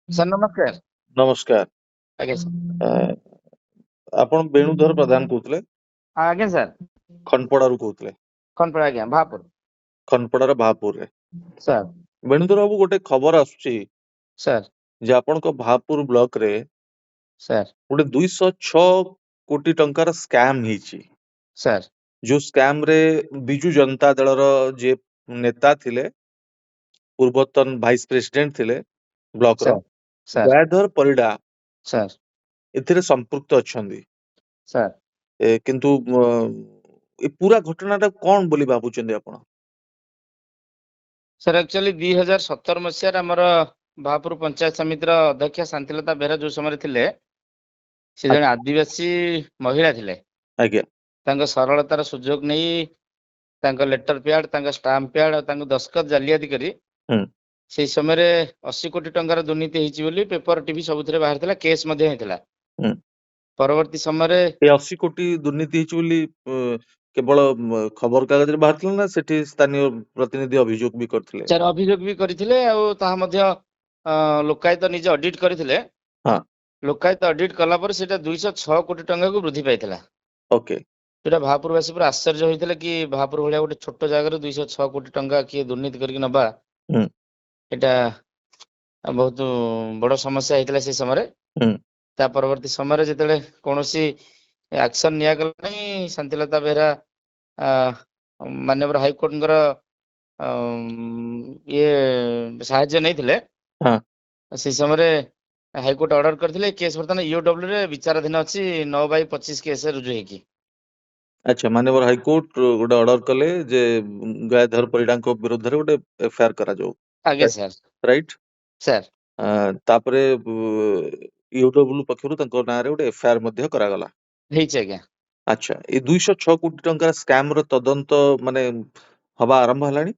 Sir ନମସ୍କାର। ନମସ୍କାର। ଆଜ୍ଞା ସାର୍। ଆପଣ ବେଣୁଧର ପ୍ରଧାନ କହୁଥିଲେ? ଆଜ୍ଞା ସାର୍। ଖନପଡାରୁ କହୁଥିଲେ? ଖନପଡା ଆଜ୍ଞା, ଭାପୁର ଖନପଡାର ଭାପୁରରେ। ସାର୍। ବେଣୁଧର ବାବୁ, ଗୋଟେ ଖବର ଆସୁଛି ସାର୍ ଯେ ଆପଣଙ୍କ ଭାପୁର ବ୍ଲକରେ ସାର୍ ଗୋଟେ 206 କୋଟି ଟଙ୍କାର ସ୍କାମ ହେଇଛି। ସାର୍ ଯୋଉ ସ୍କାମ ରେ ବିଜୁ ଜନତା ଦଳର ଯିଏ ନେତା ଥିଲେ, ପୂର୍ବତନ ଭାଇସ ପ୍ରେସିଡେଣ୍ଟ ଥିଲେ ବ୍ଲକର, sir sir Gayadhar Parida sir ଏଥିରେ ସମ୍ପୃକ୍ତ ଅଛନ୍ତି। ସାର୍ କିନ୍ତୁ ଏ ପୁରା ଘଟଣାଟା କଣ ବୋଲି ଭାବୁଛନ୍ତି ଆପଣ? ସାର୍ ଆକ୍ଚୁଆଲି 2017 ମସିହାରେ ଆମର ଭାପୁର ପଞ୍ଚାୟତ ସମିତିର ଅଧ୍ୟକ୍ଷା ଶାନ୍ତିଲତା ବେହେରା ଯୋଉ ସମୟରେ ଥିଲେ, ସେ ଜଣେ ଆଦିବାସୀ ମହିଳା ଥିଲେ। ଆଜ୍ଞା। ତାଙ୍କ ସରଳତାର ସୁଯୋଗ ନେଇ ତାଙ୍କ ଲେଟର ପ୍ୟାଡ, ତାଙ୍କ ଷ୍ଟାମ୍ପ ପ୍ୟାଡ ଆଉ ତାଙ୍କ ଦସ୍ତଖତ ଜାଲିଆତି କରି ହୁଁ। ସେଇ ସମୟରେ 80 କୋଟି ଟଙ୍କାର ଦୁର୍ନୀତି ହେଇଛି ବୋଲି ପେପର ଟିଭି ସବୁଥିରେ ବାହାରିଥିଲା, କେସ୍ ମଧ୍ୟ ହେଇଥିଲା। ହୁଁ। ପରବର୍ତ୍ତୀ ସମୟରେ ଏ 80 କୋଟି ଦୁର୍ନୀତି ହେଇଛି ବୋଲି କେବଳ ଖବର କାଗଜରେ ବାହାରିଥିଲା ନା ସେଠି ସ୍ଥାନୀୟ ପ୍ରତିନିଧି ଅଭିଯୋଗ ବି କରିଥିଲେ? ଚାର ଅଭିଯୋଗ ବି କରିଥିଲେ, ଆଉ ତାହା ମଧ୍ୟ ଲୋକାୟତ ନିଜେ ଅଡିଟ କରିଥିଲେ। ହଁ। ଲୋକାୟତ ଅଡିଟ କଲା ପରେ ସେଟା 206 କୋଟି ଟଙ୍କାକୁ ବୃଦ୍ଧି ପାଇଥିଲା। ଓକେ। ସେଟା ଭାପୁରବାସୀ ପୁରା ଆଶ୍ଚର୍ଯ୍ୟ ହୋଇଥିଲେ କି ଭାପୁର ଭଳିଆ ଗୋଟେ ଛୋଟ ଜାଗାରେ 206 କୋଟି ଟଙ୍କା କିଏ ଦୁର୍ନୀତି କରିକି ନବା, ହୁଁ। ଏଟା ବହୁତ ବଡ ସମସ୍ୟା ହେଇଥିଲା ସେ ସମୟରେ। ହୁଁ। ତା ପରବର୍ତ୍ତୀ ସମୟରେ ଯେତେବେଳେ କୌଣସି ଆକ୍ସନ ନିଆଗଲା ନାହିଁ, ଶାନ୍ତିଲତା ବେହେରା ମାନ୍ୟବର ହାଇକୋର୍ଟଙ୍କର ଇଏ ସାହାଯ୍ୟ ନେଇଥିଲେ। ହଁ। ସେଇ ସମୟରେ ହାଇକୋର୍ଟ ଅର୍ଡର କରିଥିଲେ, କେସ୍ ବର୍ତ୍ତମାନ ଇଓଡବ୍ଲ୍ୟୁ ରେ ବିଚାରାଧୀନ ଅଛି, 9/25 କେସ୍ ରୁଜୁ ହେଇକି। ଆଚ୍ଛା, ମାନ୍ୟବର ହାଇକୋର୍ଟ ଗୋଟେ ଅର୍ଡର କଲେ ଯେ ଗୟାଧର ପରିଡାଙ୍କ ବିରୁଦ୍ଧରେ ଗୋଟେ ଏଫଆଇଆର କରାଯାଉ। ଆଜ୍ଞା ସାର୍। ରାଇଟ୍। ସାର୍ ତାପରେ ୟୁଡବ୍ଲ୍ୟୁ ପକ୍ଷରୁ ତାଙ୍କ ନାଁରେ ଗୋଟେ ଏଫଆଇଆର ମଧ୍ୟ କରାଗଲା। ହେଇଛି ଆଜ୍ଞା। ଆଚ୍ଛା, ଏ 206 କୋଟି ଟଙ୍କାର ସ୍କାମ ର ତଦନ୍ତ ମାନେ ହବା ଆରମ୍ଭ ହେଲାଣି?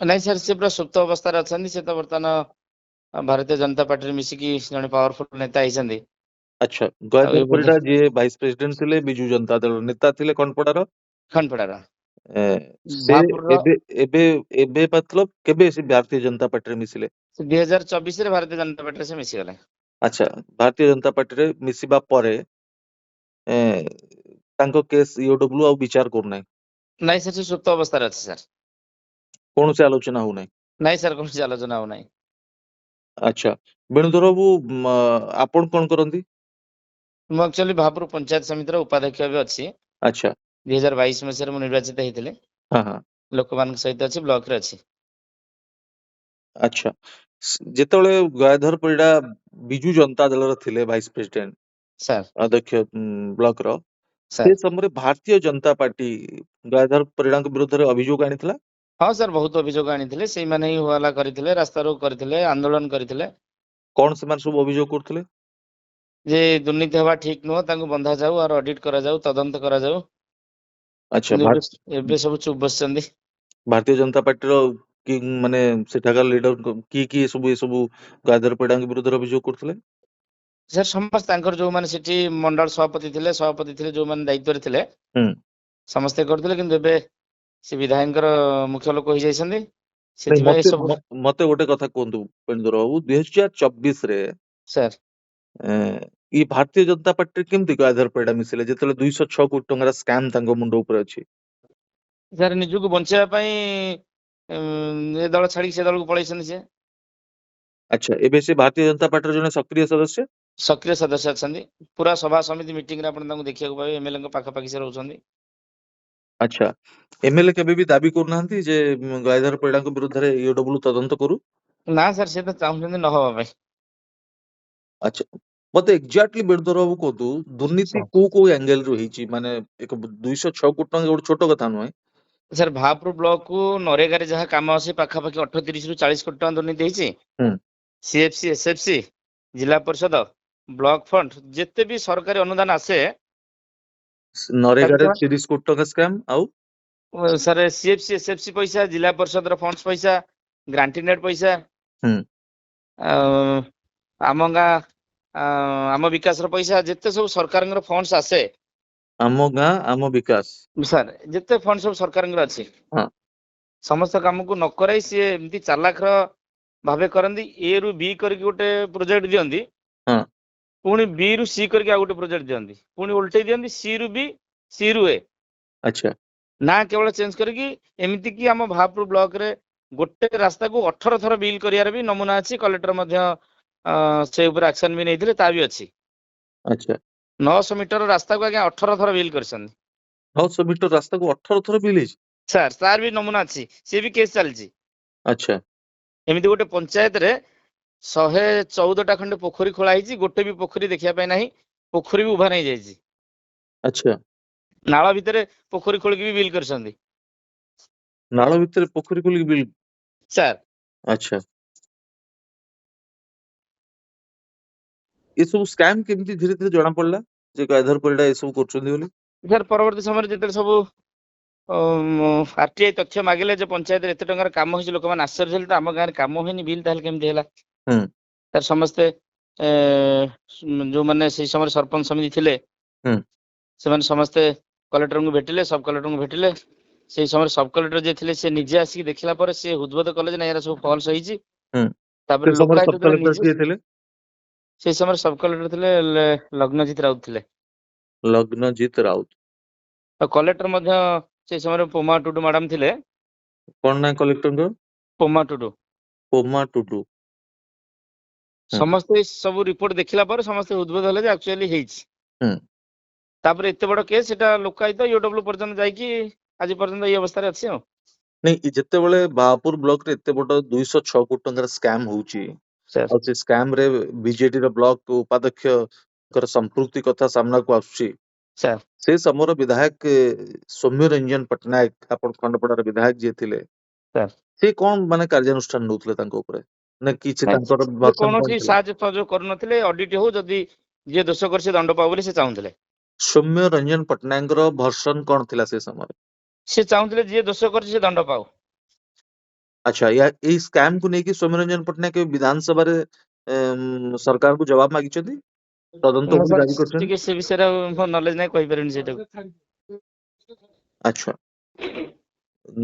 ନାଇଁ ସାର୍, ସେ ପୁରା ସୁପ୍ତ ଅବସ୍ଥାରେ ଅଛନ୍ତି। ସେ ତ ବର୍ତ୍ତମାନ ଭାରତୀୟ ଜନତା ପାର୍ଟିରେ ମିଶିକି ଜଣେ ପାୱାରଫୁଲ ନେତା ହେଇଛନ୍ତି। ଆଚ୍ଛା, ଆଉ ଗୟାଧର ଏଭଳି ପରିଡା ଯିଏ ଭାଇସ ପ୍ରେସିଡେଣ୍ଟ ଥିଲେ, ବିଜୁ ଜନତା ଦଳର ନେତା ଥିଲେ ଖନପଡାର, ଖନପଡାର ସେ ଭାପୁରର ଏବେ ଏବେ ଏବେ ମତଲବ କେବେ ସେ ଭାରତୀୟ ଜନତା ପାର୍ଟିରେ ମିଶିଲେ? 2024 ରେ ଭାରତୀୟ ଜନତା ପାର୍ଟିରେ ସେ ମିଶିଗଲେ। ଆଚ୍ଛା, ଭାରତୀୟ ଜନତା ପାର୍ଟିରେ ମିଶିବା ପରେ ତାଙ୍କ କେସ୍ ଇଓଡବ୍ଲ୍ୟୁ ଆଉ ବିଚାର କରୁନାହିଁ? ନାଇଁ ସାର୍, ସେ ସୁପ୍ତ ଅବସ୍ଥାରେ ଅଛି ସାର୍। କୌଣସି ଆଲୋଚନା ହଉନାହିଁ? ନାଇଁ ସାର୍, କୌଣସି ଆଲୋଚନା ହଉନାହିଁ। ଆଚ୍ଛା, ବେଣୁଧର ବାବୁ, ଆପଣ କଣ କରନ୍ତି? ମୁଁ ଆକ୍ଚୁଆଲି ଭାପୁର ପଞ୍ଚାୟତ ସମିତିର ଉପାଧ୍ୟକ୍ଷ ବି ଅଛି। ଆଚ୍ଛା। 2022 ମସିହାରେ ମୁଁ ନିର୍ବାଚିତ ହେଇଥିଲି। ହଁ ହଁ। ଲୋକମାନଙ୍କ ସହିତ ଅଛି, ବ୍ଲକରେ ଅଛି। ଆଚ୍ଛା, ଯେତେବେଳେ ଗୟାଧର ପରିଡା ବିଜୁ ଜନତା ଦଳର ଥିଲେ ଭାଇସ ପ୍ରେସିଡେଣ୍ଟ, ସାର୍ ଅଧ୍ୟକ୍ଷ ବ୍ଲକର, ସେ ସାର୍ ସମୟରେ ଭାରତୀୟ ଜନତା ପାର୍ଟି ଗୟାଧର ପରିଡାଙ୍କ ବିରୁଦ୍ଧରେ ଅଭିଯୋଗ ଆଣିଥିଲା? ହଁ ସାର୍, ବହୁତ ଅଭିଯୋଗ ଆଣିଥିଲେ। ସେଇମାନେ ହିଁ ହୋହାଲ୍ଲା କରିଥିଲେ, ରାସ୍ତାରୋକ କରିଥିଲେ, ଆନ୍ଦୋଳନ କରିଥିଲେ। କଣ ସେମାନେ ସବୁ ଅଭିଯୋଗ କରୁଥିଲେ? ଯେ ଦୁର୍ନୀତି ହେବା ଠିକ ନୁହଁ, ତାଙ୍କୁ ବନ୍ଧା ଯାଉ, ଆଉ ଅଡିଟ କରାଯାଉ, ତଦନ୍ତ କରାଯାଉ। ଆଚ୍ଛା, କିନ୍ତୁ ଏବେ ସବୁ ଚୁପ ବସିଛନ୍ତି। ଭାରତୀୟ ଜନତା ପାର୍ଟିର କି ମାନେ ସେଠାକାର ଲିଡର କିଏ ସବୁ ଏ ସବୁ ଗୟାଧର ପରିଡାଙ୍କ ବିରୁଦ୍ଧରେ ଅଭିଯୋଗ କରୁଥିଲେ? ସାର୍ ସମସ୍ତେ ତାଙ୍କର ଯୋଉମାନେ ସେଠି ମଣ୍ଡଳ ସଭାପତି ଥିଲେ, ଯୋଉମାନେ ଦାୟିତ୍ୱରେ ଥିଲେ, ହୁଁ। ସମସ୍ତେ କରୁଥିଲେ। କିନ୍ତୁ ଏବେ ସେ ବିଧାୟକଙ୍କର ମୁଖ୍ୟ ଲୋକ ହେଇଯାଇଛନ୍ତି, ନାଇଁ, ସେଥିପାଇଁ ସବୁ ମତେ ଗୋଟେ କଥା କୁହନ୍ତୁ ବେଣୁଧର ବାବୁ, 2024 ରେ ସାର୍ ଇ ଭାରତୀୟ ଜନତା ପାର୍ଟିରେ କେମିତି ଗୟାଧର ପରିଡା ମିଶିଲେ, ଯେତେବେଳେ 206 କୋଟି ଟଙ୍କାର ସ୍କାମ ତାଙ୍କ ମୁଣ୍ଡ ଉପରେ ଅଛି? ସାର୍ ନିଜକୁ ବଞ୍ଚେଇବା ପାଇଁ ଏ ଦଳ ଛାଡିକି ସେ ଦଳକୁ ପଳେଇଛନ୍ତି ସେ। ଆଚ୍ଛା, ଏବେ ସେ ଭାରତୀୟ ଜନତା ପାର୍ଟିର ଜଣେ ସକ୍ରିୟ ସଦସ୍ୟ? ସକ୍ରିୟ ସଦସ୍ୟ ଅଛନ୍ତି। ପୁରା ସଭା ସମିତି ମିଟିଂରେ ଆପଣ ତାଙ୍କୁ ଦେଖିବାକୁ ପାଇବେ, ଏମଏଲଏଙ୍କ ପାଖାପାଖି ସେ ରହୁଛନ୍ତି। ଆଚ୍ଛା, ଏମଏଲଏ କେବେ ବି ଦାବି କରୁନାହାନ୍ତି ଯେ ଗୟାଧର ପରିଡାଙ୍କ ବିରୁଦ୍ଧରେ ଇଓଡବ୍ଲ୍ୟୁ ତଦନ୍ତ କରୁ? ନା ସାର୍, ସେ ତ ଚାହୁଁଛନ୍ତି ନ ହବା ପାଇଁ। ଆଚ୍ଛା, ମତେ ଏକ୍ଜାକ୍ଟଲି ବେଣୁଧର ବାବୁ କୁହନ୍ତୁ, ଦୁର୍ନୀତି କୋଉ ଆଙ୍ଗେଲ ରୁ ହେଇଛି? ମାନେ 206 କୋଟି ଟଙ୍କା ଗୋଟେ ଛୋଟ କଥା ନୁହେଁ। ସାର୍ ଭାପୁର ବ୍ଲକ କୁ ନରେଗାରେ ଯାହା କାମ ଅଛି, ପାଖାପାଖି 38 ରୁ 40 କୋଟି ଟଙ୍କା ଦୁର୍ନୀତି ହେଇଛି। ହୁଁ। ସିଏଫସି, ଏସଏଫସି, ଜିଲ୍ଲା ପରିଷଦ, ବ୍ଲକ ଫଣ୍ଡ, ଯେତେ ବି ସରକାରୀ ଅନୁଦାନ ଆସେ, ତାକୁ ନରେଗାରେ ସେମାନେ 30 କୋଟି ଟଙ୍କା ସ୍କାମ। ଆଉ ସାର୍ ସିଏଫସି, ଏସଏଫସି ପଇସା, ଜିଲ୍ଲା ପରିଷଦର ଫଣ୍ଡସ ପଇସା, ଗ୍ରାଣ୍ଟିନେଟ ପଇସା, ହୁଁ। ଆଉ ଆମ ଗାଁ ଆମ ବିକାଶର ପଇସା, ଯେତେ ସବୁ ସରକାରଙ୍କର ଫଣ୍ଡସ ଆସେ, ଆମ ଗାଁ ଆମ ବିକାଶ, ସାର୍ ଯେତେ ଫଣ୍ଡ ସବୁ ସରକାରଙ୍କର ଅଛି, ହଁ, ସମସ୍ତ କାମକୁ ନ କରାଇ ସିଏ ଏମିତି ଚାଲାକର ଭାବେ କରନ୍ତି ଏ ରୁ ବି କରିକି ଗୋଟେ ପ୍ରୋଜେକ୍ଟ ଦିଅନ୍ତି ହଁ ପୁଣି ବି ରୁ ସି କରିକି ଆଉ ଗୋଟେ ପ୍ରୋଜେକ୍ଟ ଦିଅନ୍ତି ପୁଣି ଓଲଟେଇ ଦିଅନ୍ତି ସି ରୁ ବି ସି ରୁ ଏ ଆଚ୍ଛା ନା କେବଳ ଚେଞ୍ଜ କରିକି ଏମିତି କି ଆମ ଭାପୁର ବ୍ଲକରେ ଗୋଟେ ରାସ୍ତାକୁ 18 ଥର ବିଲ୍ କରିବାର ବି ନମୁନା ଅଛି କଲେକ୍ଟର ମଧ୍ୟ ସେ ଉପରେ ଆକ୍ସନ ବି ନେଇଥିଲେ ତା ବି ଅଛି ଆଚ୍ଛା 900 ମିଟର ରାସ୍ତାକୁ ଆଜ୍ଞା 18 ଥର ବିଲ୍ କରିଛନ୍ତି 900 ମିଟର ରାସ୍ତାକୁ 18 ଥର ବିଲ୍ ହେଇଛି ସାର୍ ତାର ବି ନମୁନା ଅଛି ସିଏ ବି କେସ୍ ଚାଲିଛି ଆଚ୍ଛା ଏମିତି ଗୋଟେ ପଞ୍ଚାୟତରେ 114ଟା ଖଣ୍ଡେ ପୋଖରୀ ଖୋଳା ହେଇଛି ଗୋଟେ ବି ପୋଖରୀ ଦେଖିବା ପାଇଁ ନାହିଁ ପୋଖରୀ ବି ଉଭା ନେଇଯାଇଛି ଆଚ୍ଛା ନାଳ ଭିତରେ ପୋଖରୀ ଖୋଳିକି ବି ବିଲ୍ କରିଛନ୍ତି ନାଳ ଭିତରେ ପୋଖରୀ ଖୋଲିକି ବିଲ୍ ସାର୍ ଆଚ୍ଛା ଏସବୁ ସ୍କାମ କେମିତି ଧୀରେ ଧୀରେ ଜଣା ପଡିଲା ଯେ ଗାଧର ପରିଡା ଏସବୁ କରୁଛନ୍ତି ବୋଲି ସାର୍ ପରବର୍ତ୍ତୀ ସମୟରେ ଯେତେବେଳେ ସବୁ ଆରଟିଆଇ ତଥ୍ୟ ମାଗିଲେ ଯେ ପଞ୍ଚାୟତରେ ଏତେ ଟଙ୍କାର କାମ ହେଇଛି ଲୋକମାନେ ଆଶ୍ଚର୍ଯ୍ୟ ହେଲେ ତ ଆମ ଗାଁରେ କାମ ହେଇନି ବିଲ୍ ତାହେଲେ କେମିତି ହେଲା ହୁଁ ସାର୍ ସମସ୍ତେ ଯୋଉମାନେ ସେଇ ସମୟରେ ସରପଞ୍ଚ ସମିତି ଥିଲେ ହୁଁ ସେମାନେ ସମସ୍ତେ କଲେକ୍ଟରଙ୍କୁ ଭେଟିଲେ ସବ୍ କଲେକ୍ଟରଙ୍କୁ ଭେଟିଲେ ସେଇ ସମୟରେ ସବ୍ କଲେକ୍ଟର ଯିଏ ଥିଲେ ସେ ନିଜେ ଆସିକି ଦେଖିଲା ପରେ ସେ ହୃଦବୋଧ କଲେ ଯେ ନାଇଁ ଏରା ସବୁ ଫଲ୍ସ ହେଇଛି ହୁଁ ତାପରେ ସେ ସମୟରେ ଲୋକାୟୁକ୍ତ ସବ୍ ଯେତେବେଳେ କଲେକ୍ଟର ନିଜେ କିଏ ଥିଲେ ସେଇ ସମୟରେ ସବ୍ କଲେକ୍ଟର ଥିଲେ ଲଗ୍ନଜିତ ରାଉତ ଥିଲେ ଲଗ୍ନଜିତ ରାଉତ ଆଉ କଲେକ୍ଟର ମଧ୍ୟ ସେଇ ସମୟରେ ପୋମା ଟୁଡୁ ମ୍ୟାଡାମ ଥିଲେ କଣ ନା କଲେକ୍ଟରଙ୍କ ପୋମା ଟୁଡୁ ପୋମା ଟୁଡୁ ହୁଁ ସମସ୍ତେ ସବୁ ରିପୋର୍ଟ ଦେଖିଲା ପରେ ସମସ୍ତେ ଉଦ୍ବୋଧ ହେଲେ ଯେ ଆକ୍ଚୁଆଲି ହେଇଛି ହୁଁ ତାପରେ ଏତେ ବଡ କେସ୍ ସେଟା ଲୋକାୟୁକ୍ତ ୟୁଡବ୍ଲ୍ୟୁ ପର୍ଯ୍ୟନ୍ତ ଯାଇକି ଆଜି ପର୍ଯ୍ୟନ୍ତ ଏଇ ଅବସ୍ଥାରେ ଅଛି ଆଉ ନାଇଁ ଯେତେବେଳେ ବାହାପୁର ବ୍ଲକ ରେ ଏତେ ବଡ 206 କୋଟି ଟଙ୍କାର ସ୍କାମ ହଉଛି ସାର୍ ଆଉ ସେ ସ୍କାମ ରେ ବିଜେଡି ର ବ୍ଲକ ଉପାଧ୍ୟକ୍ଷଙ୍କର ସମ୍ପୃକ୍ତି କଥା ସାମ୍ନାକୁ ଆସୁଛି ସାର୍ ସେ ସମୟର ବିଧାୟକ ସୌମ୍ୟ ରଞ୍ଜନ ପଟ୍ଟନାୟକ ଆପଣ ଖଣ୍ଡପଡାର ବିଧାୟକ ଯିଏ ଥିଲେ ସାର୍ ସେ କଣ ମାନେ କାର୍ଯ୍ୟାନୁଷ୍ଠାନ ନଉଥିଲେ ତାଙ୍କ ଉପରେ ନା କିଛି ନାଇଁ ତାଙ୍କର ସେ ଭର୍ସନ କୌଣସି କଣ ଥିଲା ସାହାଯ୍ୟ ସହଯୋଗ କରୁନଥିଲେ ଅଡିଟ୍ ହଉ ଯଦି ଯିଏ ଦୋଷ କରି ସେ ଦଣ୍ଡ ପାଉ ବୋଲି ସେ ଚାହୁଁଥିଲେ ସୌମ୍ୟ ରଞ୍ଜନ ପଟ୍ଟନାୟକଙ୍କର ଭର୍ସନ କଣ ଥିଲା ସେ ସମୟରେ ସେ ଚାହୁଁଥିଲେ ଯିଏ ଦୋଷ କରିଛି ସେ ଦଣ୍ଡ ପାଉ ଆଚ୍ଛା ଏଇ ସ୍କାମ କୁ ନେଇକି ସୌମ୍ୟ ରଞ୍ଜନ ପଟ୍ଟନାୟକ ବିଧାନସଭାରେ ସରକାରଙ୍କୁ ଜବାବ ମାଗିଛନ୍ତି ତଦନ୍ତ ନା କରି ସାର୍ ଦାବି କରିଛନ୍ତି ଟିକେ ସେ ବିଷୟରେ ଆଉ ମୋ ନଲେଜ ନାହିଁ କହିପାରିବିନି ସେଇଟାକୁ ଆଚ୍ଛା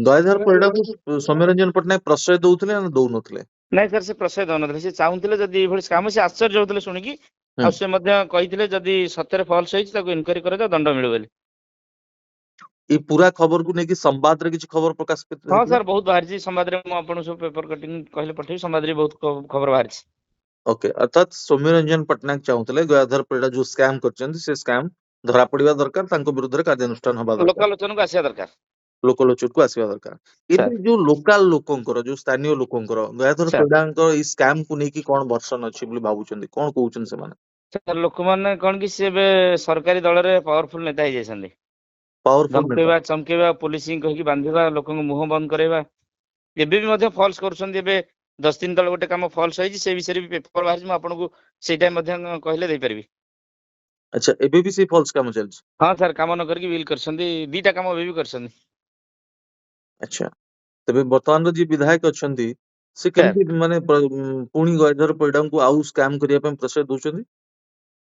ଦୟାଧର ପରିଡାକୁ ସୌମ୍ୟ ରଞ୍ଜନ ପଟ୍ଟନାୟକ ପ୍ରଶ୍ରୟ ଦଉଥିଲେ ନା ଦଉନଥିଲେ ନାଇଁ ସାର୍ ସେ ପ୍ରଶୟ ଦଉନଥିଲେ ସେ ଚାହୁଁଥିଲେ ଯଦି ଏଇଭଳି କାମ ସେ ଆଶ୍ଚର୍ଯ୍ୟ ହଉଥିଲେ ଶୁଣିକି ହୁଁ ଆଉ ସେ ମଧ୍ୟ କହିଥିଲେ ଯଦି ସତରେ ଫଲ୍ସ ହେଇଛି ତାକୁ ଇନକ୍ୱାରି କରାଯାଉ ଦଣ୍ଡ ମିଳୁ ବୋଲି ଏଇ ପୁରା ଖବରକୁ ନେଇକି ସମ୍ବାଦରେ କିଛି ଖବର ପ୍ରକାଶ ହଁ ହେଇଥିଲା ସାର୍ ବହୁତ ବାହାରିଛି ସମ୍ବାଦରେ ମୁଁ ଆପଣଙ୍କୁ ସବୁ ପେପର କଟିଂ କହିଲେ ପଠେଇବି ସମ୍ବାଦରେ ବହୁତ ଖବର ବାହାରିଛି ଓକେ ଅର୍ଥାତ ସୌମ୍ୟ ରଞ୍ଜନ ପଟ୍ଟନାୟକ ଚାହୁଁଥିଲେ ଗୟାଧର ପରିଡା ଯୋଉ ସ୍କାମ କରିଛନ୍ତି ସେ ସ୍କାମ ଧରା ପଡିବା ଦରକାର ତାଙ୍କ ବିରୁଦ୍ଧରେ କାର୍ଯ୍ୟାନୁଷ୍ଠାନ ହବା ଦରକାର ଲୋକାଲୋଚନକୁ ଆସିବା ଦରକାର ଲୋକଲୋଚନକୁ ଆସିବା ଦରକାର ଏବେ ସାର୍ ଯୋଉ ଲୋକାଲ ଲୋକଙ୍କର ଯୋଉ ସ୍ଥାନୀୟ ଲୋକଙ୍କର ଗୟାଧର ସାର୍ ପରିଡାଙ୍କ ଏଇ ସ୍କାମ କୁ ନେଇକି କଣ ଭର୍ସନ ଅଛି ବୋଲି ଭାବୁଛନ୍ତି କଣ କହୁଛନ୍ତି ସେମାନେ ସାର୍ ଲୋକମାନେ କଣ କି ସେ ଏବେ ସରକାରୀ ଦଳରେ ପାୱାରଫୁଲ ନେତା ହେଇଯାଇଛନ୍ତି ପାୱାରଫୁଲ ନେତା ଧମକେଇବା ଚମକେଇବା ପୋଲିସିଂ କହିକି ବାନ୍ଧିବା ଲୋକଙ୍କ ମୁହଁ ବନ୍ଦ କରାଇବା ଏବେ ବି ମଧ୍ୟ ଫଲ୍ସ କରୁଛନ୍ତି ଏବେ 10 ଦିନ ତଳେ ଗୋଟେ କାମ ଫଲ୍ସ ହେଇଛି ସେ ବିଷୟରେ ବି ପେପର ବାହାରିଛି ମୁଁ ଆପଣଙ୍କୁ ସେଇଟା ମଧ୍ୟ କହିଲେ ଦେଇପାରିବି ଆଚ୍ଛା ଏବେ ବି ସେଇ ଫଲ୍ସ କାମ ଚାଲିଛି ହଁ ସାର୍ କାମ ନ କରିକି ବିଲ୍ କରିଛନ୍ତି ଦିଟା କାମ ଏବେ ବି କରିଛନ୍ତି ଆଚ୍ଛା ତେବେ ବର୍ତ୍ତମାନର ଯିଏ ବିଧାୟକ ଅଛନ୍ତି ସେ ସାର୍ କେମିତି ମାନେ ପୁଣି ଗୟାଧର ପରିଡାଙ୍କୁ ଆଉ ସ୍କାମ କରିବା ପାଇଁ ପ୍ରଶ୍ରୟ ଦଉଛନ୍ତି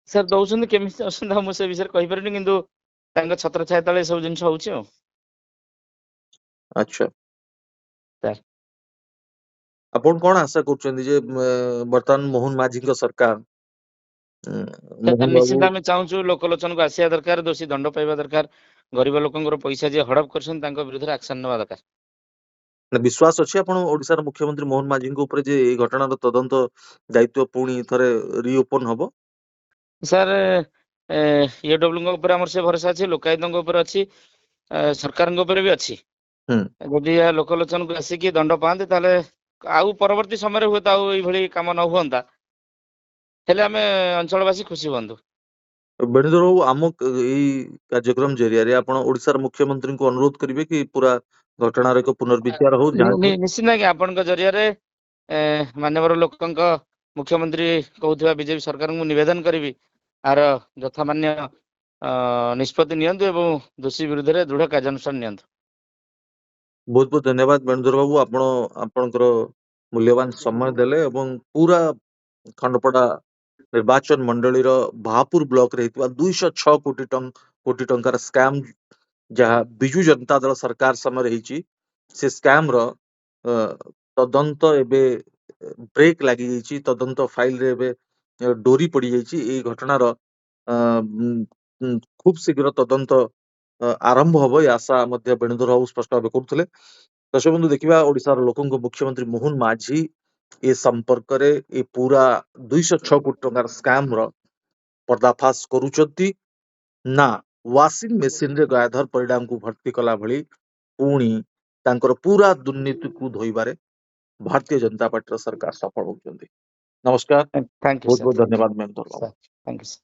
ସାର୍ ଦଉଛନ୍ତି କେମିତି ଅସୁବିଧା ମୁଁ ସେ ବିଷୟରେ କହିପାରିନି କିନ୍ତୁ ତାଙ୍କ ଛତ୍ରଛାୟା ତଳେ ସବୁ ଜିନିଷ ହଉଛି ଆଉ ଆଚ୍ଛା ସାର୍ ଆପଣ କଣ ଆଶା କରୁଛନ୍ତି ଯେ ବର୍ତ୍ତମାନ ମୋହନ ମାଝୀଙ୍କ ସରକାର ମୋହନ ବାବୁ ନିଶ୍ଚିନ୍ତ ଆମେ ଚାହୁଁଛୁ ଲୋକଲୋଚନକୁ ଆସିବା ଦରକାର ଦୋଷୀ ଦଣ୍ଡ ପାଇବା ଦରକାର ଗରିବ ଲୋକଙ୍କର ପଇସା ଯିଏ ହଡପ କରୁଛନ୍ତି ତାଙ୍କ ବିରୁଦ୍ଧରେ ଆକ୍ସନ ନେବା ଦରକାର ବିଶ୍ୱାସ ଅଛି ଆପଣ ଓଡିଶାର ମୁଖ୍ୟମନ୍ତ୍ରୀ ମୋହନ ମାଝୀଙ୍କ ଉପରେ ଯେ ଏଇ ଘଟଣାର ତଦନ୍ତ ଦାୟିତ୍ୱ ପୁଣି ଥରେ ରିଓପନ ହବ ସାର୍ ୟୁଡବ୍ଲ୍ୟୁଙ୍କ ଉପରେ ଆମର ସେ ଭରସା ଅଛି ଲୋକାୟୁକ୍ତଙ୍କ ଉପରେ ଅଛି ସରକାରଙ୍କ ଉପରେ ବି ଅଛି ହୁଁ ଯଦି ଲୋକଲୋଚନକୁ ଆସିକି ଦଣ୍ଡ ପାଆନ୍ତେ ତାହେଲେ ଆଉ ପରବର୍ତ୍ତୀ ସମୟରେ ହୁଏତ ଆଉ ଏଇଭଳି କାମ ନ ହୁଅନ୍ତା ହେଲେ ଆମେ ଅଞ୍ଚଳବାସୀ ଖୁସି ହୁଅନ୍ତୁ ବେଣୁଧର ବାବୁ ଆମ ଏଇ କାର୍ଯ୍ୟକ୍ରମ ଜରିଆରେ ଆପଣ ଓଡିଶାର ମୁଖ୍ୟମନ୍ତ୍ରୀଙ୍କୁ ଅନୁରୋଧ କରିବେ କି ପୁରା ଘଟଣାର ଏକ ପୁନର୍ବିଚାର ହଉ ଯାହାକୁ ନିଶ୍ଚିନ୍ତ ଆଜ୍ଞା ଆପଣଙ୍କ ଜରିଆରେ ମାନ୍ୟବର ଲୋକଙ୍କ ମୁଖ୍ୟମନ୍ତ୍ରୀ କହୁଥିବା ବିଜେପି ସରକାରଙ୍କୁ ନିବେଦନ କରିବି ଆର ଯଥାମାନ୍ୟ ନିଷ୍ପତ୍ତି ନିଅନ୍ତୁ ଏବଂ ଦୋଷୀ ବିରୁଦ୍ଧରେ ଦୃଢ କାର୍ଯ୍ୟାନୁଷ୍ଠାନ ନିଅନ୍ତୁ ବହୁତ ବହୁତ ଧନ୍ୟବାଦ ବେଣୁଧର ବାବୁ ଆପଣ ଆପଣଙ୍କର ମୂଲ୍ୟବାନ ସମୟ ଦେଲେ ଏବଂ ପୁରା ଖଣ୍ଡପଡା ନିର୍ବାଚନ ମଣ୍ଡଳୀର ବାହାପୁର ବ୍ଲକରେ ହେଇଥିବା 206 କୋଟି ଟଙ୍କାର ସ୍କାମ ଯାହା ବିଜୁ ଜନତା ଦଳ ସରକାର ସମୟରେ ହେଇଛି ସେ ସ୍କାମ ର ତଦନ୍ତ ଏବେ ବ୍ରେକ୍ ଲାଗି ଯାଇଛି, ତଦନ୍ତ ଫାଇଲରେ ଏବେ ଡୋରି ପଡି ଯାଇଛି। ଏଇ ଘଟଣାର ଖୁବ ଶୀଘ୍ର ତଦନ୍ତ ଆରମ୍ଭ ହବ, ଏ ଆଶା ମଧ୍ୟ ବେଣୁଧର ବାବୁ ସ୍ପଷ୍ଟ ଭାବେ କରୁଥିଲେ। ଦର୍ଶକ ବନ୍ଧୁ, ଦେଖିବା ଓଡିଶାର ଲୋକଙ୍କ ମୁଖ୍ୟମନ୍ତ୍ରୀ ମୋହନ ମାଝୀ ଏ ସମ୍ପର୍କରେ ଏ ପୁରା 206 କୋଟି ଟଙ୍କାର ସ୍କାମ ର ପର୍ଦ୍ଦାଫାଶ କରୁଛନ୍ତି ନା ୱାସିଂ ମେସିନରେ ଗାଧର ପରିଡାଙ୍କୁ ଭର୍ତ୍ତି କଲା ଭଳି ପୁଣି ତାଙ୍କର ପୁରା ଦୁର୍ନୀତିକୁ ଧୋଇବାରେ ଭାରତୀୟ ଜନତା ପାର୍ଟିର ସରକାର ସଫଳ ହଉଛନ୍ତି। ନମସ୍କାର, Thank you, ବହୁତ sir. ବହୁତ Thank you, ଧନ୍ୟବାଦ ମେମ୍ ଧନ୍ୟବାଦ। sir. Thank you, sir.